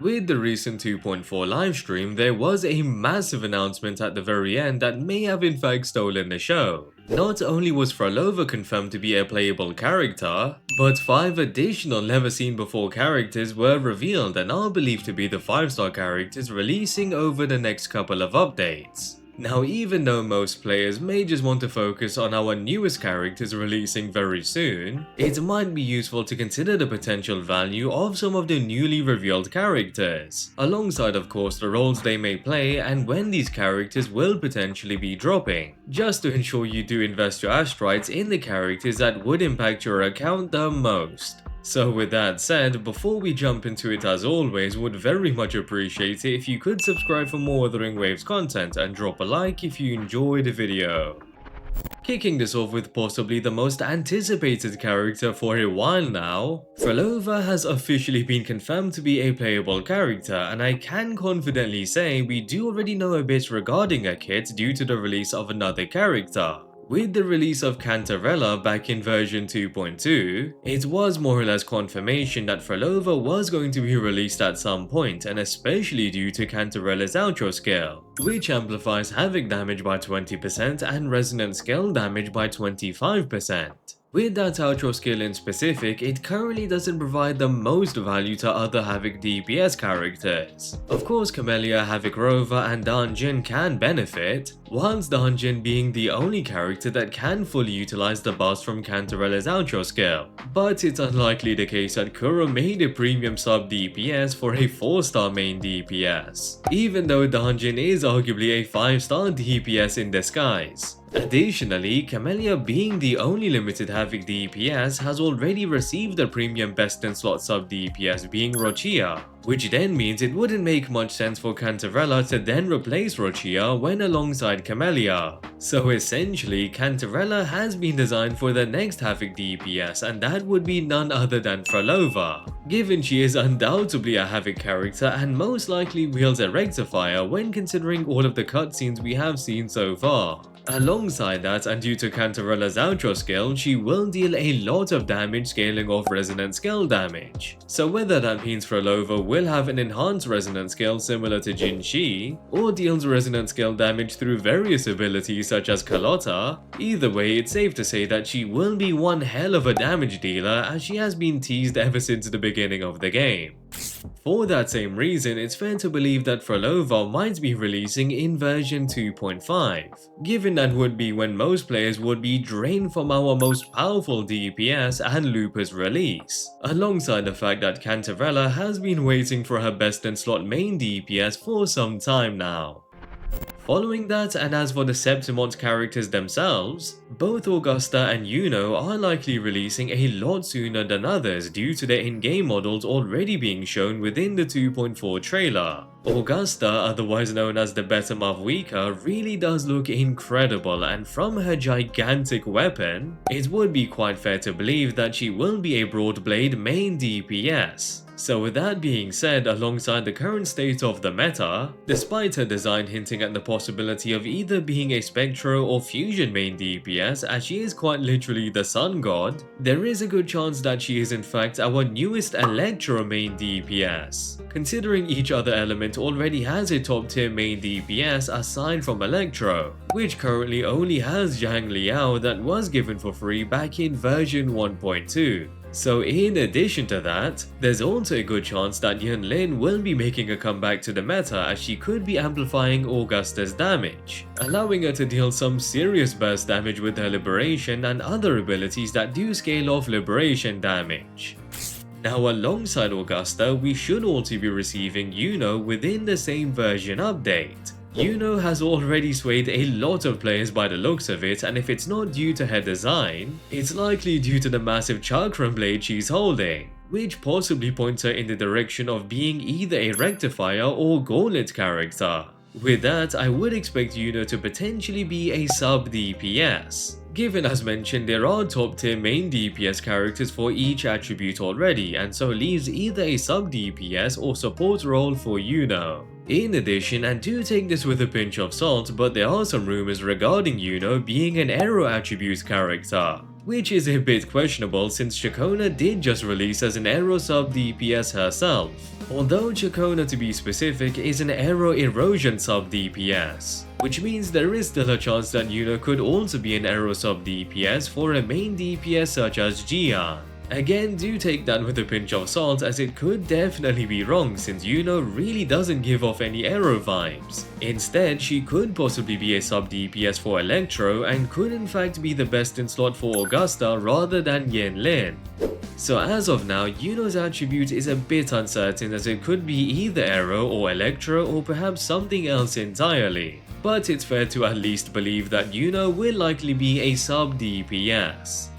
With the recent 2.4 livestream, there was a massive announcement at the very end that may have in fact stolen the show. Not only was Phrolova confirmed to be a playable character, but 5 additional never seen before characters were revealed and are believed to be the 5-star characters releasing over the next couple of updates. Now, even though most players may just want to focus on our newest characters releasing very soon, it might be useful to consider the potential value of some of the newly revealed characters, alongside of course the roles they may play and when these characters will potentially be dropping, just to ensure you do invest your astrites in the characters that would impact your account the most. So with that said, before we jump into it, as always, would very much appreciate it if you could subscribe for more WutheringWaves content and drop a like if you enjoyed the video. Kicking this off with possibly the most anticipated character for a while now, Phrolova has officially been confirmed to be a playable character, and I can confidently say we do already know a bit regarding her kit due to the release of another character. With the release of Cantarella back in version 2.2, it was more or less confirmation that Phrolova was going to be released at some point, and especially due to Cantarella's outro skill, which amplifies havoc damage by 20% and resonant skill damage by 25%. With that outro skill in specific, it currently doesn't provide the most value to other Havoc DPS characters. Of course, Camellia, Havoc Rover, and Danjin can benefit, whilst Danjin being the only character that can fully utilize the buffs from Cantarella's outro skill. But it's unlikely the case that Kuro made a premium sub DPS for a 4-star main DPS, even though Danjin is arguably a 5-star DPS in disguise. Additionally, Camellia being the only limited Havoc DPS has already received a premium best in slot sub DPS being Roccia, which then means it wouldn't make much sense for Cantarella to then replace Roccia when alongside Camellia. So essentially, Cantarella has been designed for the next Havoc DPS, and that would be none other than Phrolova, given she is undoubtedly a Havoc character and most likely wields a rectifier when considering all of the cutscenes we have seen so far. Alongside that, and due to Cantarella's outro skill, she will deal a lot of damage scaling off resonant skill damage. So whether that means Phrolova will have an enhanced resonant skill similar to Jinshi, or deals resonant skill damage through various abilities such as Carlotta, either way it's safe to say that she will be one hell of a damage dealer, as she has been teased ever since the beginning of the game. For that same reason, it's fair to believe that Phrolova might be releasing in version 2.5, given that would be when most players would be drained from our most powerful DPS and Looper's release, alongside the fact that Cantarella has been waiting for her best in slot main DPS for some time now. Following that, and as for the Septimont characters themselves, both Augusta and Iuno are likely releasing a lot sooner than others due to their in-game models already being shown within the 2.4 trailer. Augusta, otherwise known as the Betamavwika, really does look incredible, and from her gigantic weapon, it would be quite fair to believe that she will be a Broadblade main DPS. So with that being said, alongside the current state of the meta, despite her design hinting at the possibility of either being a Spectro or Fusion main DPS, as she is quite literally the Sun God, there is a good chance that she is in fact our newest Electro main DPS, considering each other element already has a top tier main DPS aside from Electro, which currently only has XiangliYao that was given for free back in version 1.2. So in addition to that, there's also a good chance that Yinlin will be making a comeback to the meta, as she could be amplifying Augusta's damage, allowing her to deal some serious burst damage with her liberation and other abilities that do scale off liberation damage. Now alongside Augusta, we should also be receiving Iuno within the same version update. Iuno has already swayed a lot of players by the looks of it, and if it's not due to her design, it's likely due to the massive chakram blade she's holding, which possibly points her in the direction of being either a rectifier or gauntlet character. With that, I would expect Iuno to potentially be a sub DPS, given as mentioned there are top tier main DPS characters for each attribute already, and so leaves either a sub DPS or support role for Iuno. In addition, and do take this with a pinch of salt, but there are some rumors regarding Iuno being an aero attribute character, which is a bit questionable since Ciaccona did just release as an aero sub DPS herself, although Ciaccona, to be specific, is an aero erosion sub DPS, which means there is still a chance that Iuno could also be an aero sub DPS for a main DPS such as Jiyan. Again, do take that with a pinch of salt, as it could definitely be wrong since Iuno really doesn't give off any aero vibes. Instead, she could possibly be a sub DPS for Electro and could in fact be the best in slot for Augusta rather than Yinlin. So as of now, Iuno's attribute is a bit uncertain, as it could be either aero or Electro or perhaps something else entirely. But it's fair to at least believe that Iuno will likely be a sub DPS.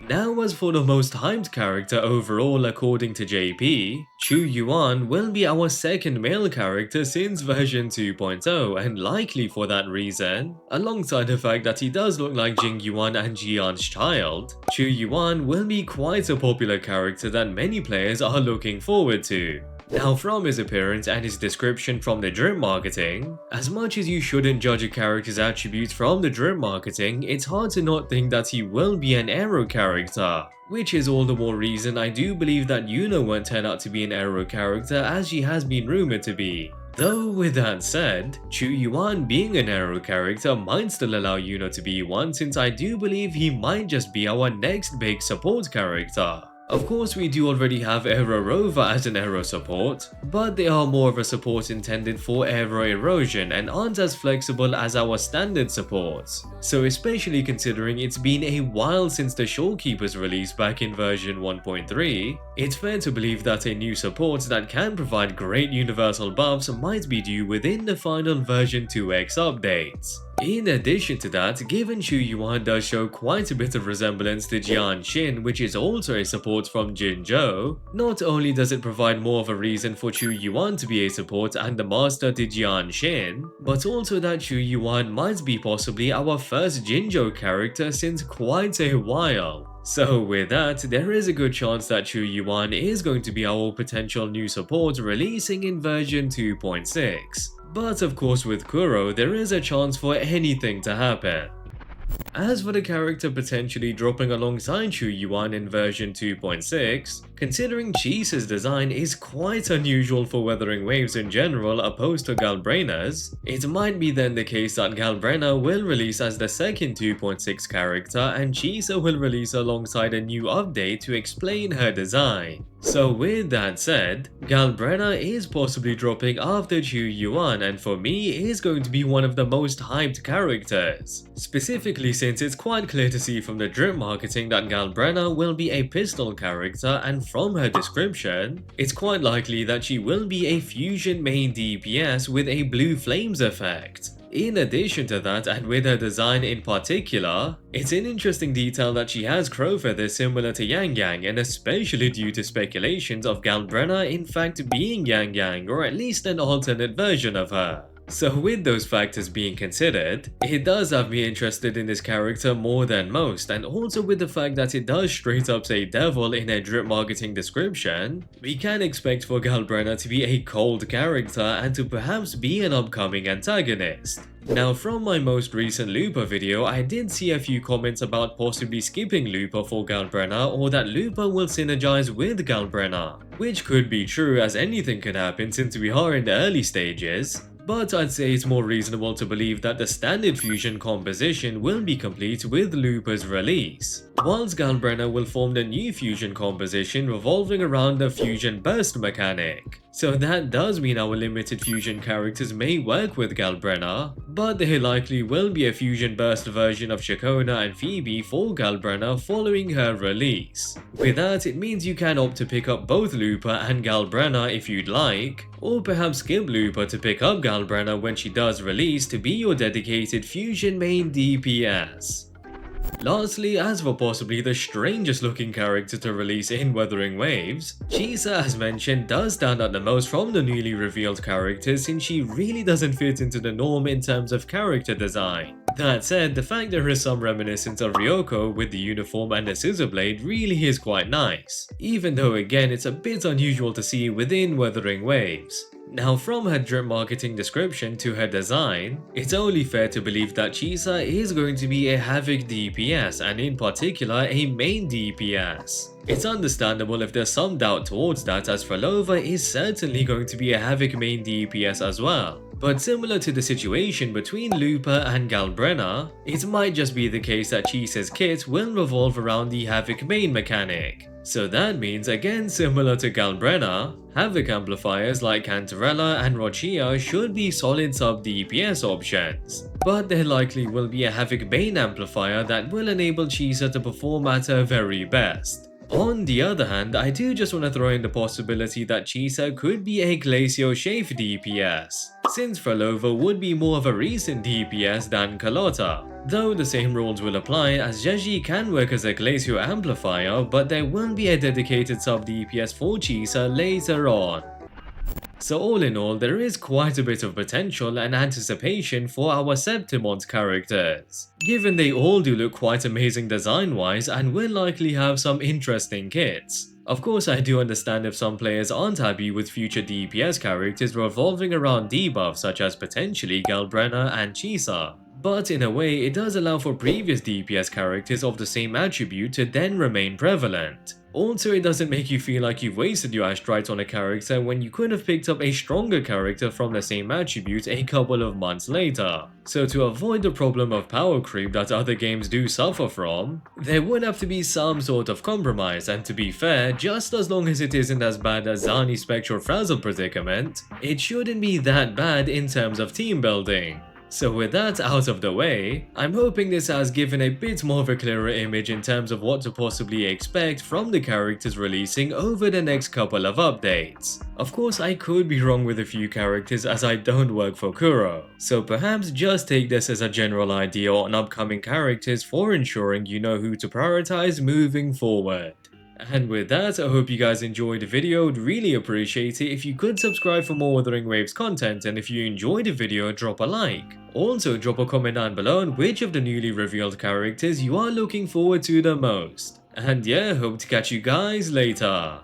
Now, as for the most hyped character overall according to JP, Qiuyuan will be our second male character since version 2.0, and likely for that reason, alongside the fact that he does look like Jingyuan and Jiyan's child, Qiuyuan will be quite a popular character that many players are looking forward to. Now, from his appearance and his description from the drip marketing, as much as you shouldn't judge a character's attributes from the drip marketing, it's hard to not think that he will be an aero character. Which is all the more reason I do believe that Iuno won't turn out to be an aero character as she has been rumored to be. Though with that said, Qiuyuan being an aero character might still allow Iuno to be one, since I do believe he might just be our next big support character. Of course, we do already have Aero Rover as an aero support, but they are more of a support intended for aero erosion and aren't as flexible as our standard supports. So especially considering it's been a while since the Shorekeeper's release back in version 1.3, it's fair to believe that a new support that can provide great universal buffs might be due within the final version 2X updates. In addition to that, given Qiuyuan does show quite a bit of resemblance to Jiyan, which is also a support from Jinzhou, not only does it provide more of a reason for Qiuyuan to be a support and the master to Jiyan, but also that Qiuyuan might be possibly our first Jinzhou character since quite a while. So with that, there is a good chance that Qiuyuan is going to be our potential new support releasing in version 2.6. But of course with Kuro, there is a chance for anything to happen. As for the character potentially dropping alongside Qiuyuan in version 2.6, considering Chisa's design is quite unusual for WutheringWaves in general opposed to Galbrena's, it might be then the case that Galbrena will release as the second 2.6 character and Chisa will release alongside a new update to explain her design. So with that said, Galbrena is possibly dropping after Qiuyuan, and for me is going to be one of the most hyped characters. Specifically since it's quite clear to see from the drip marketing that Galbrena will be a pistol character, and from her description, it's quite likely that she will be a fusion main DPS with a blue flames effect. In addition to that, and with her design in particular, it's an interesting detail that she has crow feathers similar to Yang, and especially due to speculations of Galbrena in fact being Yang, or at least an alternate version of her. So with those factors being considered, it does have me interested in this character more than most, and also with the fact that it does straight up say devil in a drip marketing description, we can expect for Galbrena to be a cold character and to perhaps be an upcoming antagonist. Now, from my most recent Looper video, I did see a few comments about possibly skipping Looper for Galbrena, or that Looper will synergize with Galbrena, which could be true as anything could happen since we are in the early stages. But I'd say it's more reasonable to believe that the standard fusion composition will be complete with Looper's release, whilst Galbrena will form the new fusion composition revolving around the fusion burst mechanic. So that does mean our limited fusion characters may work with Galbrena, but there likely will be a fusion burst version of Ciaccona and Phoebe for Galbrena following her release. With that, it means you can opt to pick up both Looper and Galbrena if you'd like, or perhaps skip Looper to pick up Galbrena when she does release to be your dedicated fusion main DPS. Lastly, as for possibly the strangest looking character to release in WutheringWaves, Chisa, as mentioned, does stand out the most from the newly revealed characters since she really doesn't fit into the norm in terms of character design. That said, the fact there is some reminiscence of Ryoko with the uniform and the scissor blade really is quite nice, even though again it's a bit unusual to see within WutheringWaves. Now from her drip marketing description to her design, it's only fair to believe that Chisa is going to be a Havoc DPS and in particular a main DPS. It's understandable if there's some doubt towards that, as Phrolova is certainly going to be a Havoc main DPS as well. But similar to the situation between Lupa and Galbrena, it might just be the case that Chisa's kit will revolve around the Havoc main mechanic. So that means, again similar to Galbrena, Havoc amplifiers like Cantarella and Roccia should be solid sub-DPS options. But there likely will be a Havoc main amplifier that will enable Chisa to perform at her very best. On the other hand, I do just want to throw in the possibility that Chisa could be a Glacio Shafe DPS, since Phrolova would be more of a recent DPS than Carlotta. Though the same rules will apply, as Zheji can work as a Glacio amplifier, but there will be a dedicated sub-DPS for Chisa later on. So all in all, there is quite a bit of potential and anticipation for our Septimont characters, given they all do look quite amazing design-wise and will likely have some interesting kits. Of course, I do understand if some players aren't happy with future DPS characters revolving around debuffs such as potentially Galbrena and Chisa. But in a way, it does allow for previous DPS characters of the same attribute to then remain prevalent. Also, it doesn't make you feel like you've wasted your astrites on a character when you could have picked up a stronger character from the same attribute a couple of months later. So to avoid the problem of power creep that other games do suffer from, there would have to be some sort of compromise, and to be fair, just as long as it isn't as bad as Zani's Spectral Frazzle predicament, it shouldn't be that bad in terms of team building. So with that out of the way, I'm hoping this has given a bit more of a clearer image in terms of what to possibly expect from the characters releasing over the next couple of updates. Of course, I could be wrong with a few characters as I don't work for Kuro, so perhaps just take this as a general idea on upcoming characters for ensuring you know who to prioritize moving forward. And with that, I hope you guys enjoyed the video. I'd really appreciate it if you could subscribe for more WutheringWaves content, and if you enjoyed the video, drop a like. Also, drop a comment down below on which of the newly revealed characters you are looking forward to the most. And yeah, hope to catch you guys later.